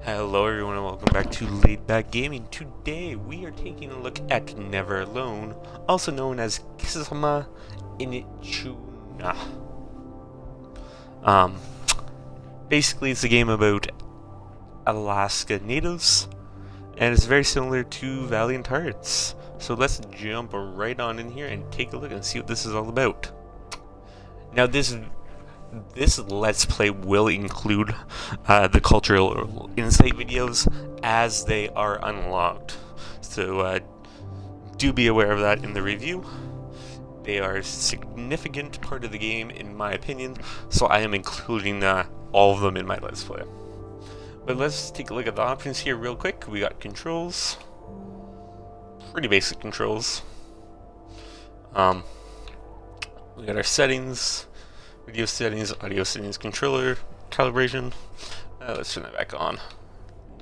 Hello everyone and welcome back to Laid Back Gaming. Today we are taking a look at Never Alone, also known as Kisima Inŋitchuŋa. Basically it's a game about Alaska natives, and it's very similar to Valiant Hearts. So let's jump right on in here and take a look and see what this is all about. Now this Let's Play will include the cultural insight videos as they are unlocked. So do be aware of that in the review. They are a significant part of the game in my opinion, so I am including all of them in my Let's Play. But let's take a look at the options here real quick. We got controls. Pretty basic controls. We got our settings. Video settings, audio settings, controller, calibration. Let's turn that back on.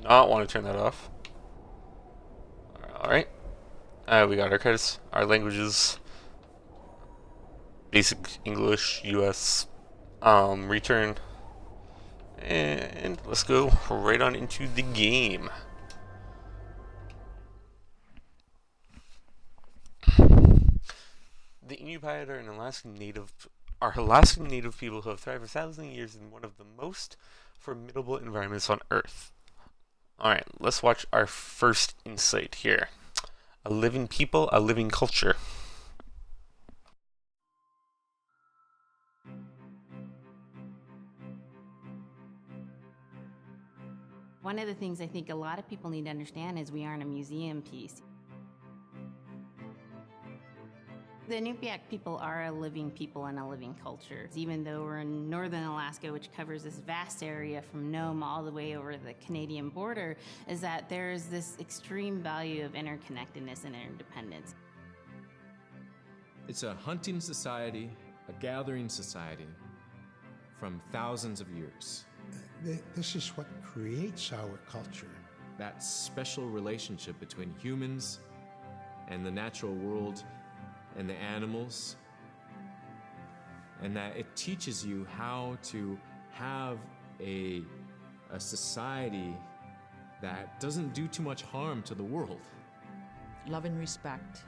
Not want to turn that off. Alright. We got our credits, our languages. Basic English, US, return. And let's go right on into the game. The Iñupiat are Alaskan native people who have thrived for thousands of years in one of the most formidable environments on Earth. Alright, let's watch our first insight here. A living people, a living culture. One of the things I think a lot of people need to understand is we aren't a museum piece. The Iñupiaq people are a living people and a living culture. Even though we're in northern Alaska, which covers this vast area from Nome all the way over the Canadian border, is that there's this extreme value of interconnectedness and interdependence. It's a hunting society, a gathering society from thousands of years. This is what creates our culture. That special relationship between humans and the natural world and the animals, and that it teaches you how to have a society that doesn't do too much harm to the world. Love and respect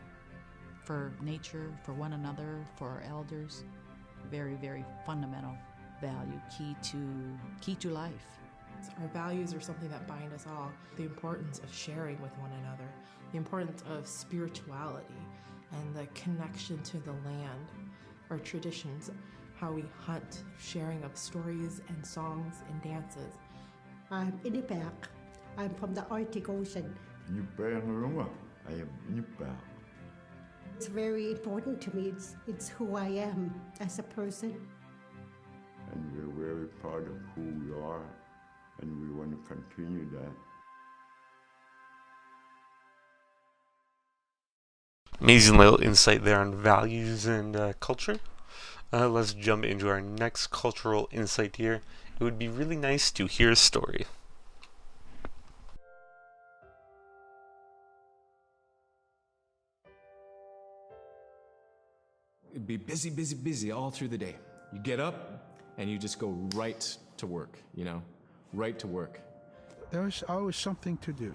for nature, for one another, for our elders. Very, very fundamental value, key to life. Our values are something that bind us all. The importance of sharing with one another, the importance of spirituality, and the connection to the land, our traditions, how we hunt, sharing of stories and songs and dances. I'm Iñupiaq. I'm from the Arctic Ocean. Iñupiaq, I am Iñupiaq. It's very important to me. It's who I am as a person. And we're very proud of who we are, and we want to continue that. Amazing little insight there on values and culture. Let's jump into our next cultural insight here. It would be really nice to hear a story. It'd be busy, busy, busy all through the day. You get up and you just go right to work, right to work. There was always something to do.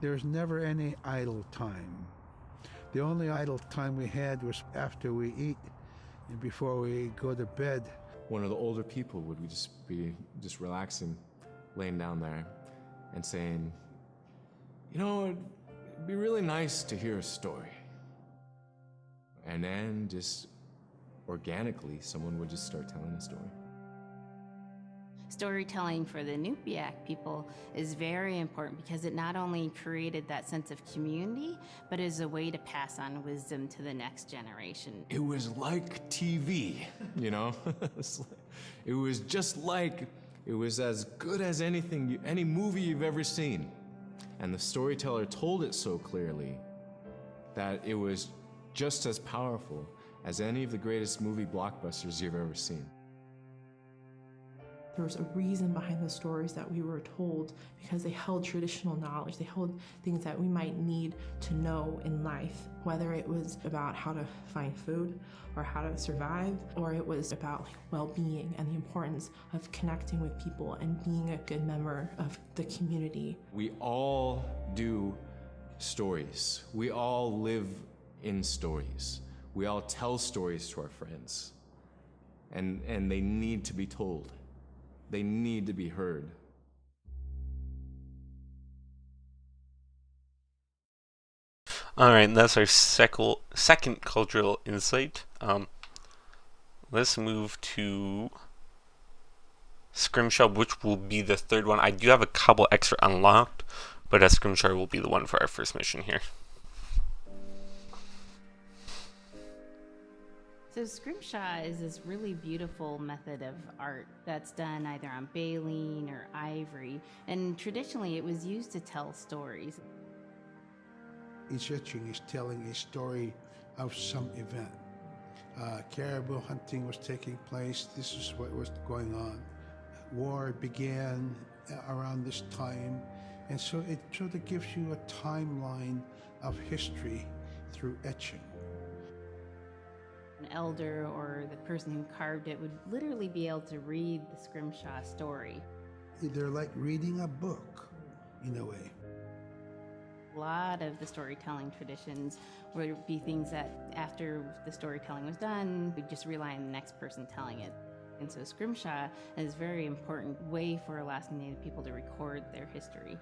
There was never any idle time. The only idle time we had was after we eat and before we go to bed. One of the older people would be relaxing, laying down there and saying, it'd be really nice to hear a story. And then just organically, someone would just start telling a story. Storytelling for the Iñupiaq people is very important because it not only created that sense of community, but is a way to pass on wisdom to the next generation. It was like TV, It was just like, it was as good as any movie you've ever seen. And the storyteller told it so clearly that it was just as powerful as any of the greatest movie blockbusters you've ever seen. There was a reason behind the stories that we were told because they held traditional knowledge. They held things that we might need to know in life, whether it was about how to find food or how to survive, or it was about well-being and the importance of connecting with people and being a good member of the community. We all do stories. We all live in stories. We all tell stories to our friends. And they need to be told. They need to be heard. Alright, that's our second cultural insight. Let's move to Scrimshaw, which will be the third one. I do have a couple extra unlocked, but Scrimshaw will be the one for our first mission here. So scrimshaw is this really beautiful method of art that's done either on baleen or ivory, and traditionally it was used to tell stories. Each etching is telling a story of some event. Caribou hunting was taking place. This is what was going on. War began around this time, and so it sort of gives you a timeline of history through etching. An elder or the person who carved it would literally be able to read the scrimshaw story. They're like reading a book, in a way. A lot of the storytelling traditions would be things that after the storytelling was done, we'd just rely on the next person telling it. And so scrimshaw is a very important way for Alaskan Native people to record their history.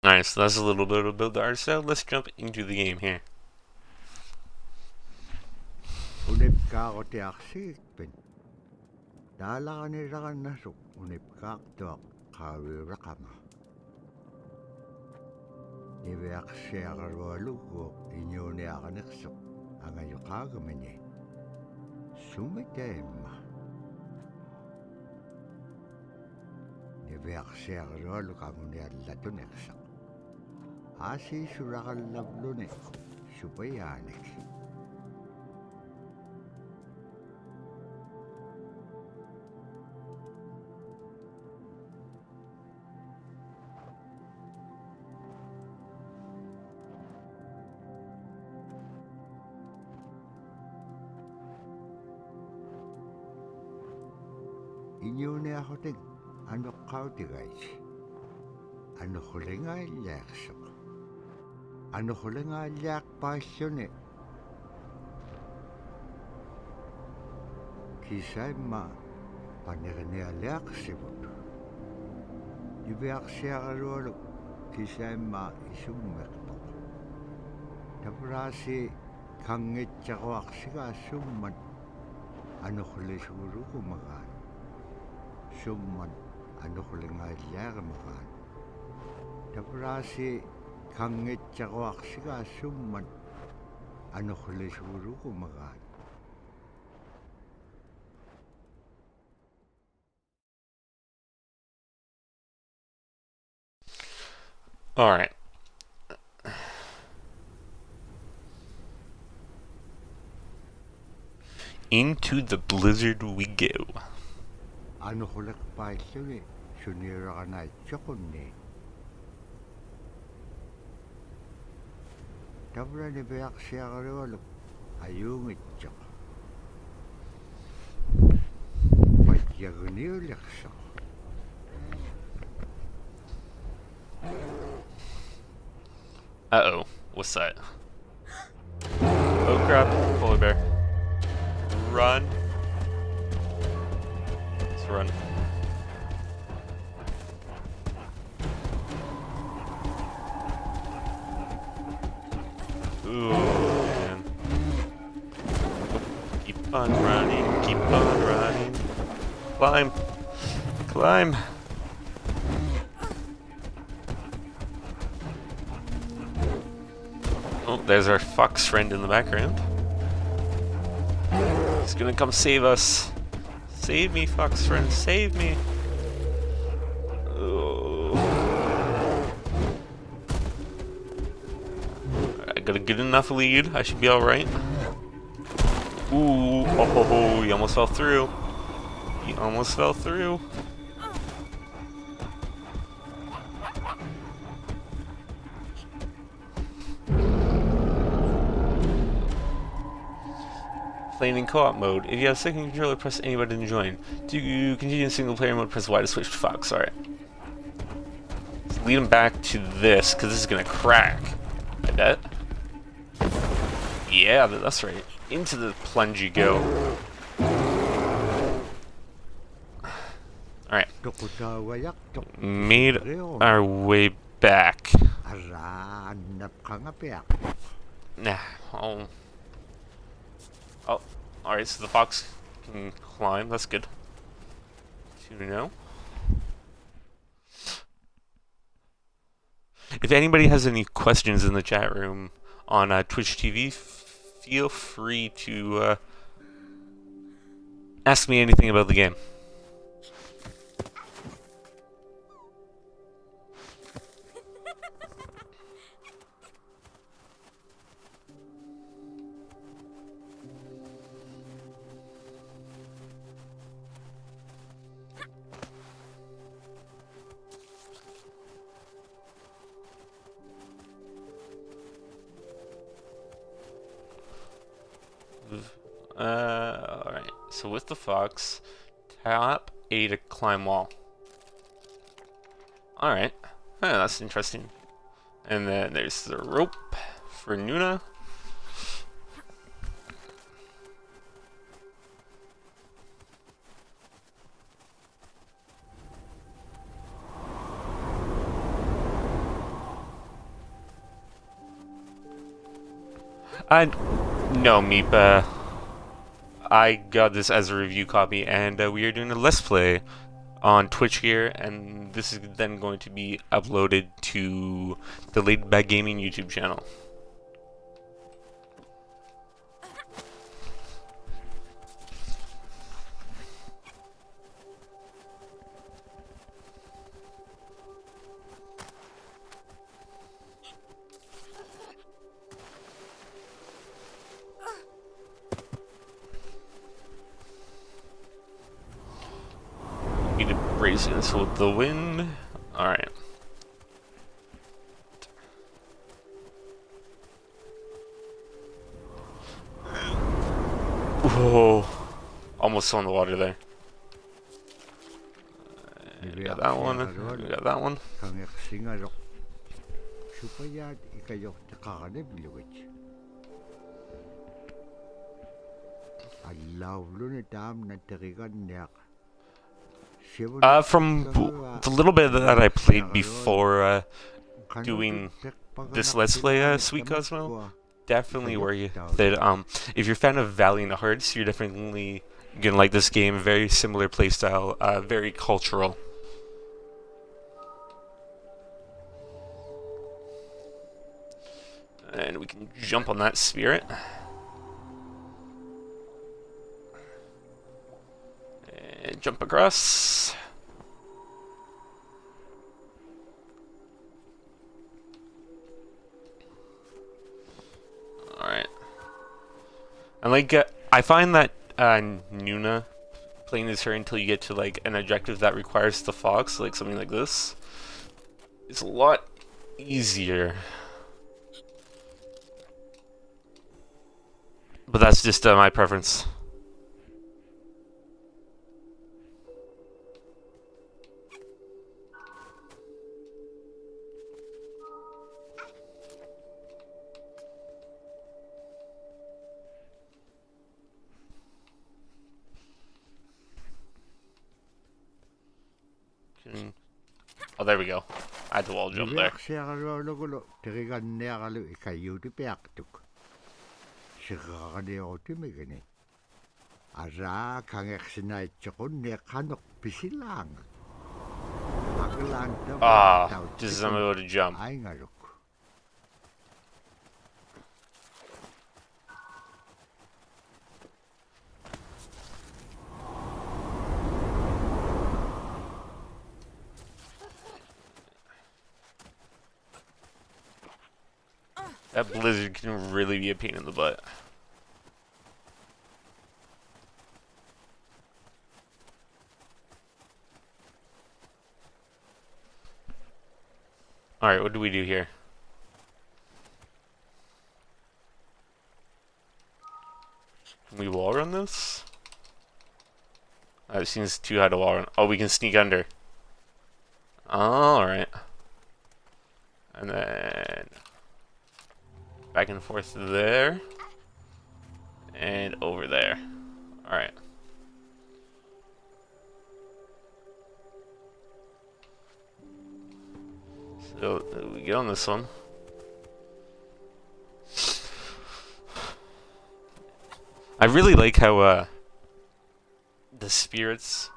Alright, so that's a little bit about the art style. Let's jump into the game here. Asi surakallavlune supayanik. Iñune ahoting ano kautigaichi. Ano hulinga ilakso. Ano hulinga ilak pasyone. Kisima panirinialak sibut. Ibeak siyakarolo kisima isumekto. Tabrasi kangitchawak siga summan. Ano hulisuru kumakan. Summan ano hulinga ilak makan. Tabrasi kangitchawak siga summan. Ano hulisuru kumakan. Alright. Into the blizzard we go. Ano hulak pa isuli sunira ka na chokunni. Tabra ni beyak siya karewalok ayungit chok. Patyaguni ulakso. Uh-oh. What's that? Oh crap. Polar bear. Run. Let's run. Ooh, man. Keep on running. Keep on running. Climb. Climb. Oh, there's our fox friend in the background. He's gonna come save us. Save me, fox friend, save me. Oh. I got a good enough lead. I should be alright. Ooh. Oh, he almost fell through. He almost fell through. Playing in co-op mode. If you have a second controller, press any button to join. To continue in single player mode, press Y to switch to Fox. Alright. Let's lead him back to this, because this is going to crack. I bet. Yeah, that's right. Into the plunge you go. Alright. Made our way back. Nah. Oh, alright, so the fox can climb, that's good to know. If anybody has any questions in the chat room on Twitch TV, feel free to ask me anything about the game. Alright, so with the fox, tap A to climb wall. Alright, that's interesting. And then there's the rope for Nuna. No, Meep, I got this as a review copy, and we are doing a Let's Play on Twitch here, and this is then going to be uploaded to the Laid Back Gaming YouTube channel. Need to brace this with the wind. Alright. Whoa. Almost on the water there. We got that one. We got that one. From the little bit that I played before doing this Let's Play, Sweet Cosmo, definitely worth it. If you're a fan of Valiant Hearts, you're definitely gonna like this game. Very similar playstyle, very cultural. And we can jump on that spirit. And jump across. Alright. And like, I find that Nuna, playing as her until you get to like an objective that requires the fox, like something like this, is a lot easier. But that's just my preference. Oh, there we go. I had to wall jump there. Ah, just I'm able to jump. That blizzard can really be a pain in the butt. Alright, what do we do here? Can we wall run this? It seems too high to wall run. Oh, we can sneak under. Alright. And then back and forth there. And over there. Alright. So we get on this one. I really like how the spirits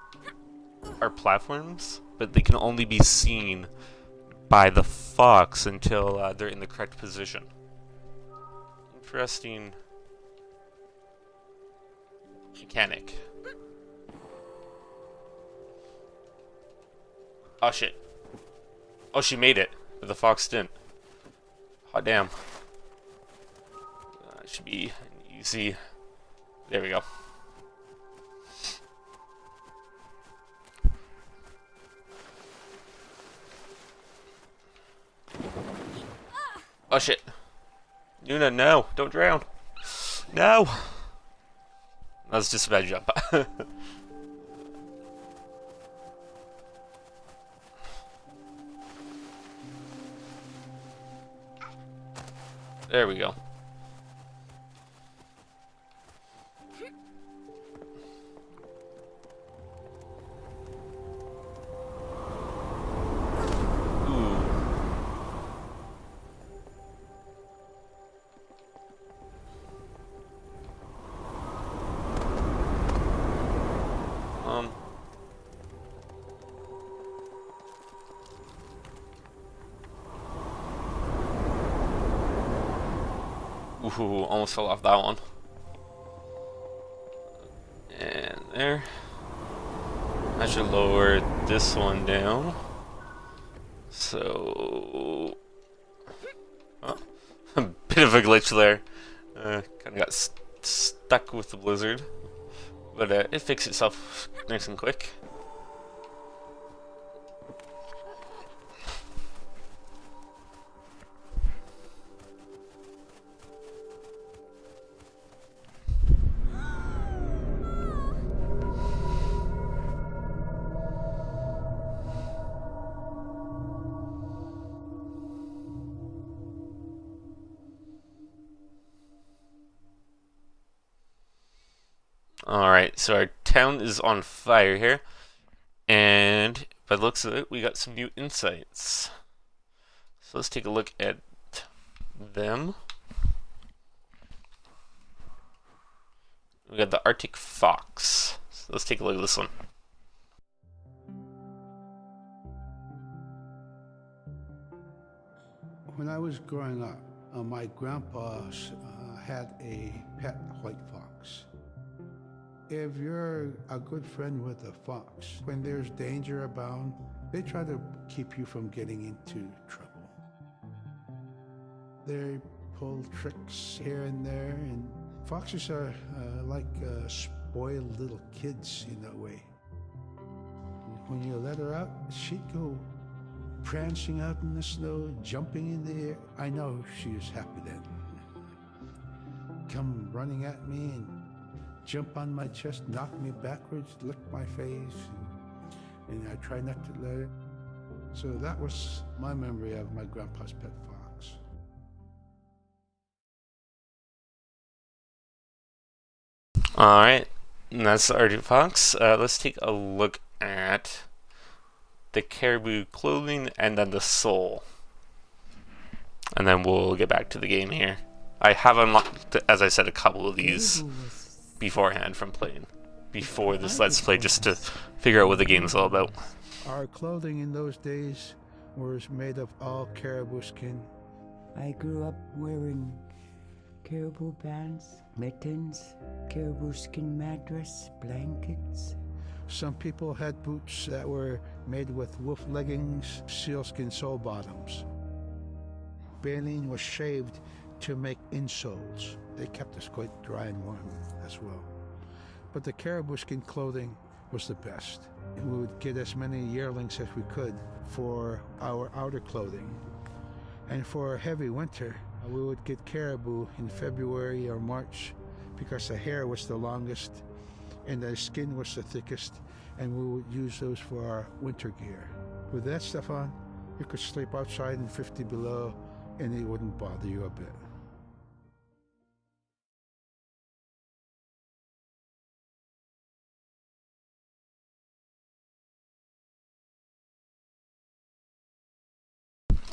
are platforms, but they can only be seen by the fox until they're in the correct position. Interesting mechanic. Oh shit. Oh, she made it, but the fox didn't. Hot damn. Should be easy. There we go. Oh shit. Nuna, no, don't drown. No. That was just a bad jump. There we go. Ooh, almost fell off that one. And there. I should lower this one down. So... oh, a bit of a glitch there. Kind of got stuck with the blizzard. But it fixed itself nice and quick. Alright, so our town is on fire here, and by the looks of it, we got some new insights. So let's take a look at them. We got the Arctic fox. So let's take a look at this one. When I was growing up, my grandpa had a pet white fox. If you're a good friend with a fox, when there's danger abound, they try to keep you from getting into trouble. They pull tricks here and there, and foxes are like spoiled little kids in a way. When you let her out, she'd go prancing out in the snow, jumping in the air. I know she was happy then. Come running at me and jump on my chest, knock me backwards, lick my face, and I try not to let it. So that was my memory of my grandpa's pet fox. Alright, and that's the Arctic fox. Let's take a look at the caribou clothing and then the soul. And then we'll get back to the game here. I have unlocked, as I said, a couple of these beforehand from playing before this Let's Play, just to figure out what the game is all about. Our clothing in those days was made of all caribou skin. I grew up wearing caribou pants, mittens, caribou skin mattress, blankets. Some people had boots that were made with wolf leggings, sealskin sole bottoms. Baleen was shaved to make insoles. They kept us quite dry and warm as well. But the caribou skin clothing was the best. We would get as many yearlings as we could for our outer clothing. And for heavy winter, we would get caribou in February or March because the hair was the longest and the skin was the thickest, and we would use those for our winter gear. With that stuff on, you could sleep outside in 50 below and it wouldn't bother you a bit.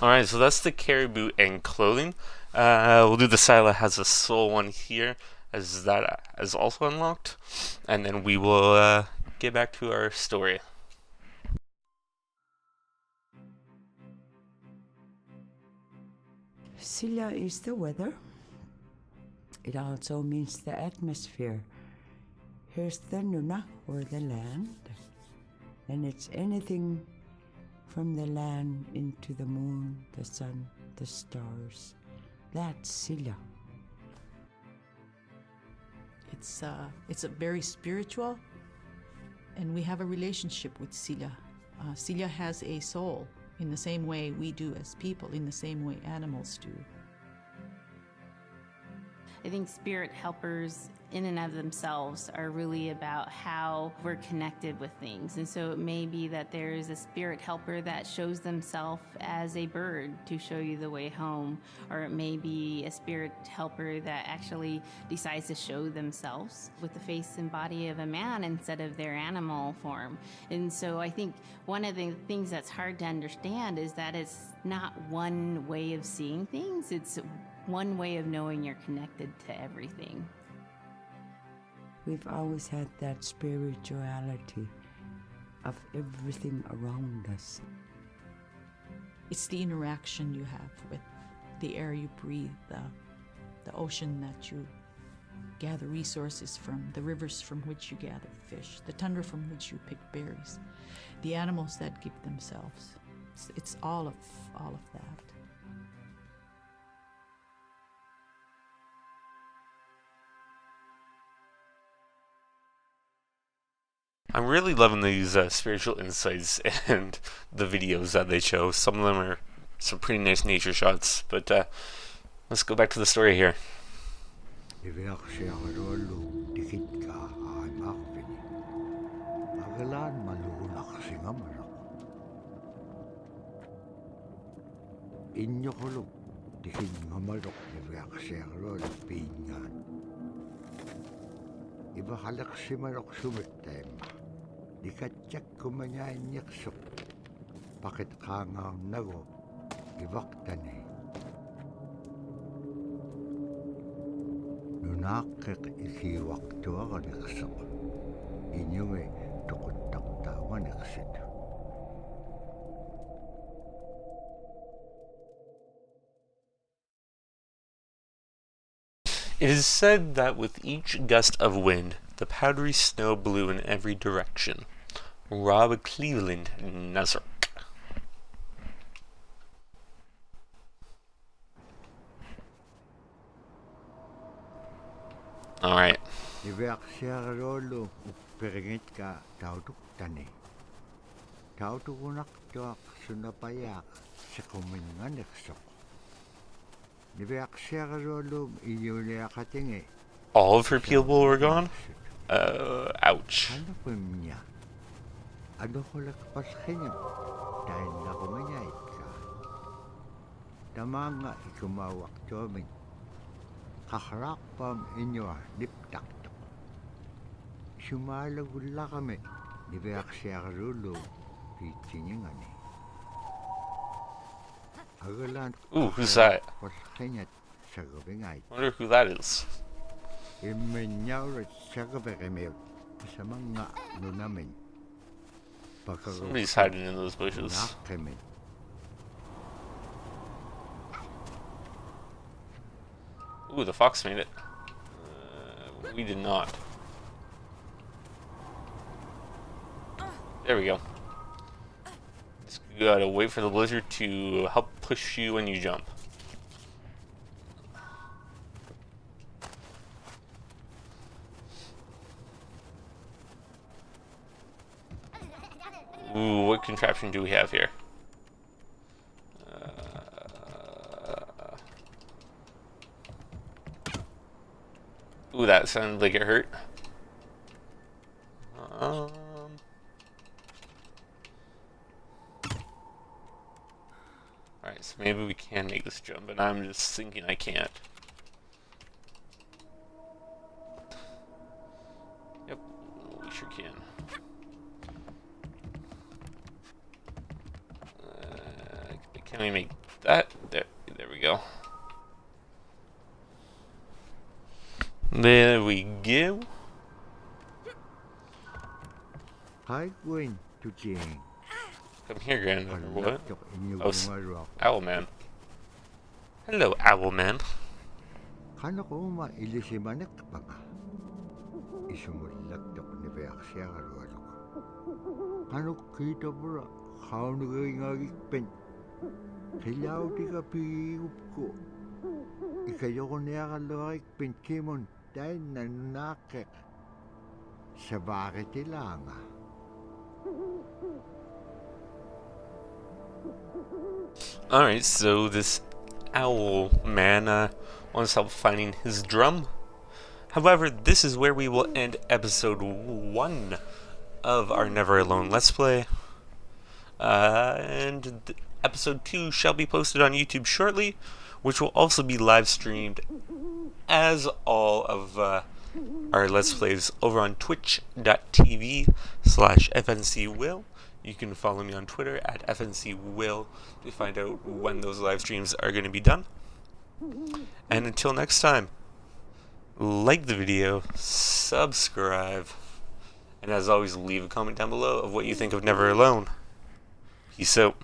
Alright, so that's the caribou and clothing. We'll do the Sila has a soul one here, as that is also unlocked. And then we will get back to our story. Sila is the weather. It also means the atmosphere. Here's the Nuna, or the land. And it's anything from the land into the moon, the sun, the stars. That's Sila. It's a very spiritual, and we have a relationship with Sila. Sila has a soul in the same way we do as people, in the same way animals do. I think spirit helpers in and of themselves are really about how we're connected with things. And so it may be that there is a spirit helper that shows themselves as a bird to show you the way home, or it may be a spirit helper that actually decides to show themselves with the face and body of a man instead of their animal form. And so I think one of the things that's hard to understand is that it's not one way of seeing things, it's one way of knowing you're connected to everything. We've always had that spirituality of everything around us. It's the interaction you have with the air you breathe, the ocean that you gather resources from, the rivers from which you gather fish, the tundra from which you pick berries, the animals that give themselves. It's all of that. I'm really loving these spiritual insights and the videos that they show. Some of them are some pretty nice nature shots, but let's go back to the story here. Dikatjak kumanya inyeksuk, pakit kangaw nago, iwaktane. Nunakik ikiwaktua kaniksuk, inyume tukutaktawan iksit. It is said that with each gust of wind, the powdery snow blew in every direction. Rob Cleveland, Nazark. Alright. Iwaksiarolo upperingit ka tautuktane. Tautukunak tuak sunapayak sekumingan iksuk. Iwaksiarolo inyuliakatinge. All of her people were gone? Ouch. Ano ko lakpaskanyam dahil na kumanyait ka. Tama nga ikumawak tuamin. Kaharakpam inyo niptaktok. Sumalagula kami. Nibayak siya karulo. Pitiningani. Agalan. Ooh, who's that? Paskanyat sa gabingait. Wonder who that is. Imenyawrat sa gabingait. Sa mga nunamin. Somebody's hiding in those bushes. Ooh, the fox made it. We did not. There we go. Just gotta wait for the blizzard to help push you when you jump. Ooh, what contraption do we have here? That sounded like it hurt. Alright, so maybe we can make this jump, but I'm just thinking I can't. Yep, we sure can. Can we make that? There we go. There we go. Hi, Gwen, to Jane. Come here, granddaughter. What? Oh, Iñupiaq. Owl Man. Hello, Owl Man. Kano ko ilisimanak pa nga. Isumulak to ni Beak siya karualo. Kano kita bra, kau naging pen. Kailaw di ka piyup ko. Ikayo ko niya kalawag pen kimon dahil nanakek. Sa bakit ilanga? Alright, so this owl man wants help finding his drum. However, this is where we will end episode 1 of our Never Alone Let's Play. And episode 2 shall be posted on YouTube shortly, which will also be live streamed as all of our Let's Plays over on twitch.tv/FNCWill. You can follow me on Twitter at FNCWill to find out when those live streams are going to be done. And until next time, like the video, subscribe, and as always, leave a comment down below of what you think of Never Alone. Peace out.